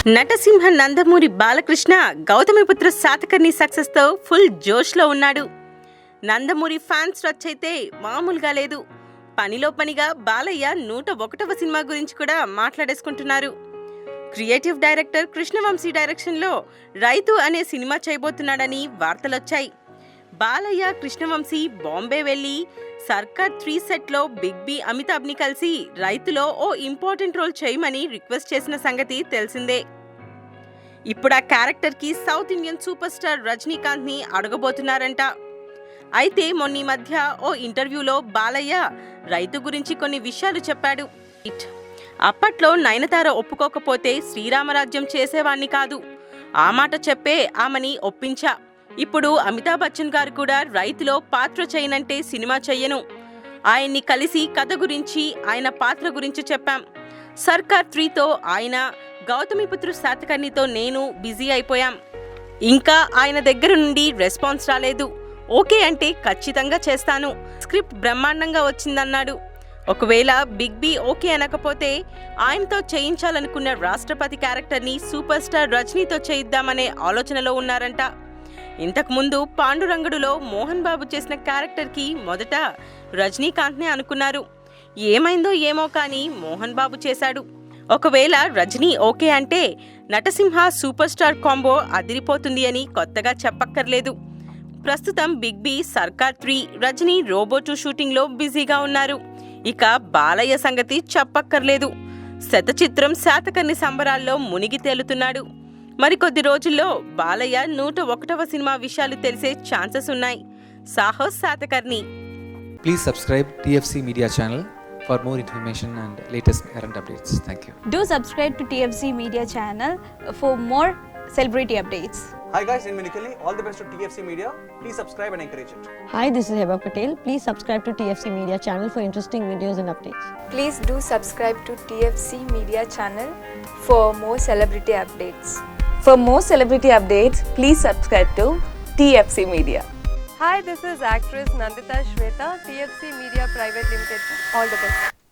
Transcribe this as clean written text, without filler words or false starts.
నటసింహ Nandamuri Balakrishna Gautamiputra Satakarni సక్సెస్తో full జోష్లో ఉన్నాడు. Nandamuri fans రచ్చైతే మామూలుగా లేదు. పనిలో పనిగా బాలయ్య 101వ సినిమా గురించి కూడా మాట్లాడేసుకుంటున్నారు. క్రియేటివ్ డైరెక్టర్ కృష్ణవంశీ డైరెక్షన్లో రైతు అనే సినిమా చేయబోతున్నాడని వార్తలొచ్చాయి. బాలయ్య కృష్ణవంశీ బాంబే వెళ్లి సర్కార్ 3 సెట్లో బిగ్ బి అమితాబ్ని కలిసి రైతులో ఓ ఇంపార్టెంట్ రోల్ చేయమని రిక్వెస్ట్ చేసిన సంగతి తెలిసిందే. ఇప్పుడు ఆ క్యారెక్టర్కి సౌత్ ఇండియన్ సూపర్ స్టార్ రజనీకాంత్ని అడగబోతున్నారంట. అయితే మొన్న మధ్య ఓ ఇంటర్వ్యూలో బాలయ్య రైతు గురించి కొన్ని విషయాలు చెప్పాడు. అప్పట్లో నయనతార ఒప్పుకోకపోతే శ్రీరామరాజ్యం చేసేవాణ్ణి కాదు. ఆ మాట చెప్పే ఆమెని ఒప్పించా. ఇప్పుడు అమితాబ్ బచ్చన్ గారు కూడా రైతులో పాత్ర చేయనంటే సినిమా చెయ్యను. ఆయన్ని కలిసి కథ గురించి, ఆయన పాత్ర గురించి చెప్పాం. సర్కార్ 3తో ఆయన, గౌతమిపుత్ర శాతకర్ణితో నేను బిజీ అయిపోయాం. ఇంకా ఆయన దగ్గర నుండి రెస్పాన్స్ రాలేదు. ఓకే అంటే ఖచ్చితంగా చేస్తాను. స్క్రిప్ట్ బ్రహ్మాండంగా వచ్చిందన్నాడు. ఒకవేళ బిగ్ బి ఓకే అనకపోతే ఆయనతో చేయించాలనుకున్న రాష్ట్రపతి క్యారెక్టర్ని సూపర్ స్టార్ రజనీతో చేయిద్దామనే ఆలోచనలో ఉన్నారంట. ఇంతకుముందు పాండురంగడులో మోహన్ బాబు చేసిన క్యారెక్టర్కి మొదట రజనీకాంత్నే అనుకున్నారు. ఏమైందో ఏమో కానీ మోహన్ బాబు చేశాడు. ఒకవేళ రజనీ ఓకే అంటే నటసింహ సూపర్ స్టార్ కాంబో అదిరిపోతుంది అని కొత్తగా చెప్పక్కర్లేదు. ప్రస్తుతం బిగ్ బి, సర్కార్ 3, రజనీ రోబో 2 షూటింగ్లో బిజీగా ఉన్నారు. ఇక బాలయ్య సంగతి చెప్పక్కర్లేదు. శతచిత్రం శాతకర్ణి సంబరాల్లో మునిగి తేలుతున్నాడు. మరికొద్ది రోజుల్లో బాలయ్య 101వ సినిమా విషయాలు తెలిసే ఛాన్సెస్ ఉన్నాయి. Sahas Satakarni. Please subscribe TFC Media channel for more information and latest current updates. Thank you. Do subscribe to TFC Media channel for more celebrity updates. Hi guys, in Minikali, all the best to TFC Media. Please subscribe and encourage it. Hi, this is Heba Patel. Please subscribe to TFC Media channel for interesting videos and updates. Please do subscribe to TFC Media channel for more celebrity updates. For more celebrity updates, please subscribe to TFC Media. Hi, this is actress Nandita Shweta, TFC Media Private Limited. All the best.